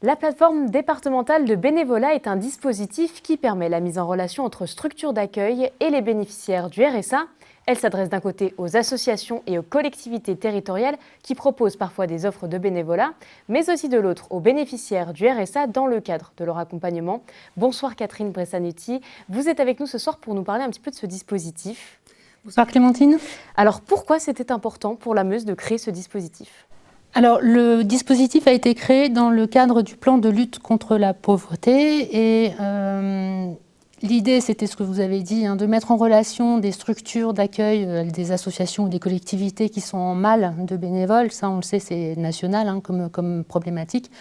La plateforme départementale de bénévolat est un dispositif qui permet la mise en relation entre structures d'accueil et les bénéficiaires du RSA. Elle s'adresse d'un côté aux associations et aux collectivités territoriales qui proposent parfois des offres de bénévolat, mais aussi de l'autre aux bénéficiaires du RSA dans le cadre de leur accompagnement. Bonsoir Catherine Bressanuti, vous êtes avec nous ce soir pour nous parler un petit peu de ce dispositif. Bonsoir Clémentine. Alors pourquoi c'était important pour la Meuse de créer ce dispositif ? Alors, le dispositif a été créé dans le cadre du plan de lutte contre la pauvreté et l'idée, c'était ce que vous avez dit, de mettre en relation des structures d'accueil, des associations ou des collectivités qui sont en mal de bénévoles, ça on le sait, c'est national comme problématique,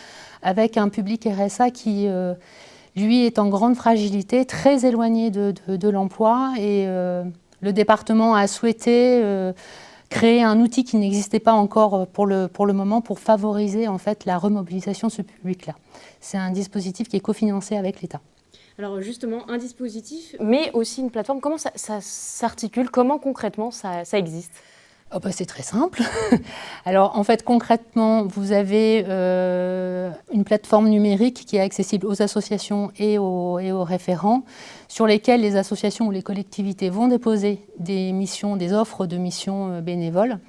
avec un public RSA qui, lui, est en grande fragilité, très éloigné de l'emploi et le département a souhaité créer un outil qui n'existait pas encore pour le moment pour favoriser en fait la remobilisation de ce public-là. C'est un dispositif qui est cofinancé avec l'État. Alors justement, un dispositif, mais aussi une plateforme. Comment ça s'articule? Comment concrètement ça existe? Oh bah c'est très simple. Alors en fait concrètement, vous avez une plateforme numérique qui est accessible aux associations et aux référents, sur lesquels les associations ou les collectivités vont déposer des offres de missions bénévoles.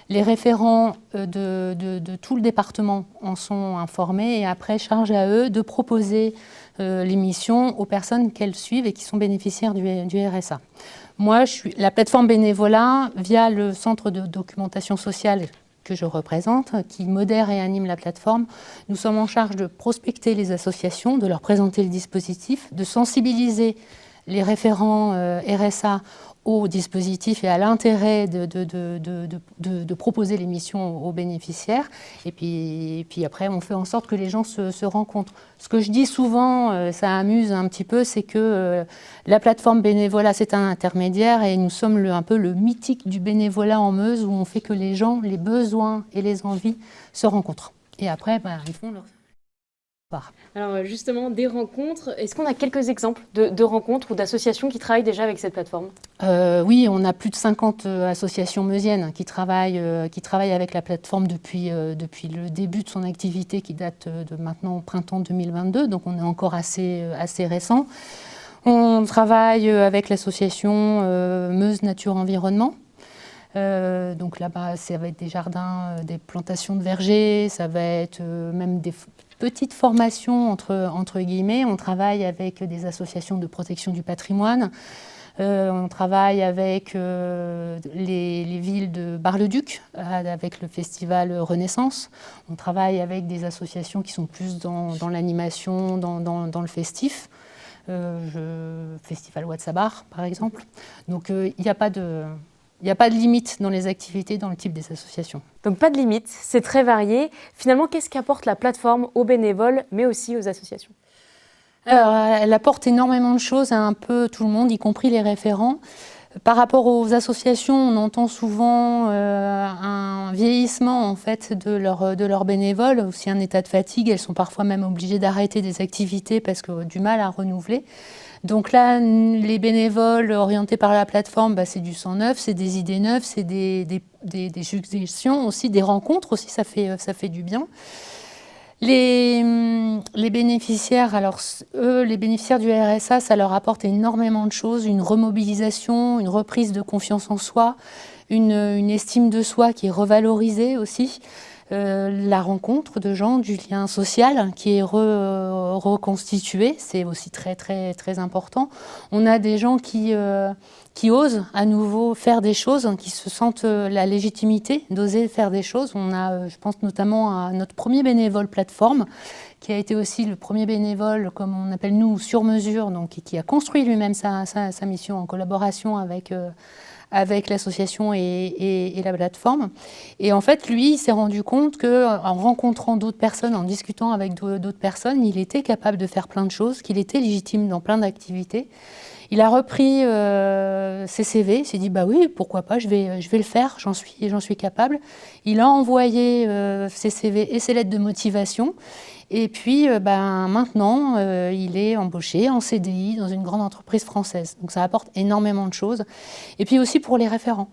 Les référents de tout le département en sont informés et après charge à eux de proposer les missions aux personnes qu'elles suivent et qui sont bénéficiaires du RSA. Moi, je suis la plateforme bénévolat via le centre de documentation sociale que je représente, qui modère et anime la plateforme. Nous sommes en charge de prospecter les associations, de leur présenter le dispositif, de sensibiliser les référents RSA au dispositif et à l'intérêt de proposer les missions aux bénéficiaires. Et puis après, on fait en sorte que les gens se rencontrent. Ce que je dis souvent, ça amuse un petit peu, c'est que la plateforme bénévolat, c'est un intermédiaire et nous sommes un peu le mythique du bénévolat en Meuse où on fait que les gens, les besoins et les envies se rencontrent. Et après, ils font leur... Alors justement, des rencontres, est-ce qu'on a quelques exemples de rencontres ou d'associations qui travaillent déjà avec cette plateforme ? Oui, on a plus de 50 associations meusiennes qui travaillent avec la plateforme depuis le début de son activité qui date de maintenant printemps 2022, donc on est encore assez récent. On travaille avec l'association Meuse Nature Environnement. Donc là-bas, ça va être des jardins, des plantations de vergers, ça va être même des petites formations entre guillemets. On travaille avec des associations de protection du patrimoine. On travaille avec les villes de Bar-le-Duc, avec le festival Renaissance. On travaille avec des associations qui sont plus dans l'animation, dans le festif. Festival Ouatsabar, par exemple. Donc il n'y a pas de limite dans les activités, dans le type des associations. Donc pas de limite, c'est très varié. Finalement, qu'est-ce qu'apporte la plateforme aux bénévoles, mais aussi aux associations ? Alors, elle apporte énormément de choses à un peu tout le monde, y compris les référents. Par rapport aux associations, on entend souvent un vieillissement en fait, de leurs bénévoles, aussi un état de fatigue. Elles sont parfois même obligées d'arrêter des activités parce que du mal à renouveler. Donc là, les bénévoles orientés par la plateforme, c'est du sang neuf, c'est des idées neuves, c'est des suggestions aussi, des rencontres aussi, ça fait du bien. Les bénéficiaires, alors eux, les bénéficiaires du RSA, ça leur apporte énormément de choses, une remobilisation, une reprise de confiance en soi, une estime de soi qui est revalorisée aussi. La rencontre de gens, du lien social qui est reconstitué, c'est aussi très très très important. On a des gens qui osent à nouveau faire des choses, qui se sentent la légitimité d'oser faire des choses. On a, je pense notamment à notre premier bénévole plateforme, qui a été aussi le premier bénévole, comme on appelle nous, sur mesure, donc qui a construit lui-même sa mission en collaboration avec l'association et la plateforme. Et en fait, lui, il s'est rendu compte qu'en rencontrant d'autres personnes, en discutant avec d'autres personnes, il était capable de faire plein de choses, qu'il était légitime dans plein d'activités. Il a repris ses CV, il s'est dit oui, pourquoi pas, je vais le faire, j'en suis capable. Il a envoyé ses CV et ses lettres de motivation. Et puis maintenant, il est embauché en CDI dans une grande entreprise française. Donc ça apporte énormément de choses. Et puis aussi pour les référents.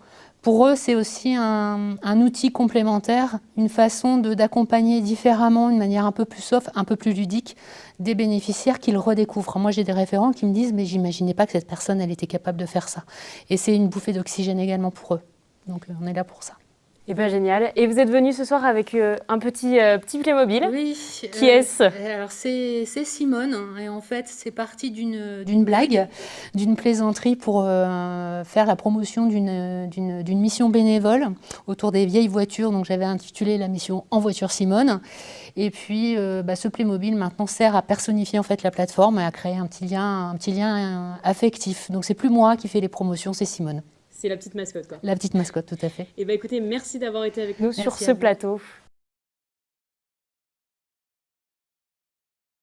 pour eux, c'est aussi un outil complémentaire, une façon d'accompagner différemment, d'une manière un peu plus soft, un peu plus ludique, des bénéficiaires qu'ils redécouvrent. Moi, j'ai des référents qui me disent « mais j'imaginais pas que cette personne, elle était capable de faire ça ». Et c'est une bouffée d'oxygène également pour eux. Donc, on est là pour ça. Eh bien, génial. Et vous êtes venu ce soir avec un petit Playmobil. Oui. Qui est-ce? Alors, c'est Simone. Et en fait, c'est parti d'une blague, d'une plaisanterie pour faire la promotion d'une mission bénévole autour des vieilles voitures. Donc, j'avais intitulé la mission « En voiture Simone ». Et puis, ce Playmobil maintenant sert à personnifier en fait la plateforme et à créer un petit lien affectif. Donc, c'est plus moi qui fais les promotions, c'est Simone. C'est la petite mascotte, quoi. La petite mascotte, tout à fait. Eh bien, écoutez, merci d'avoir été avec nous sur ce plateau.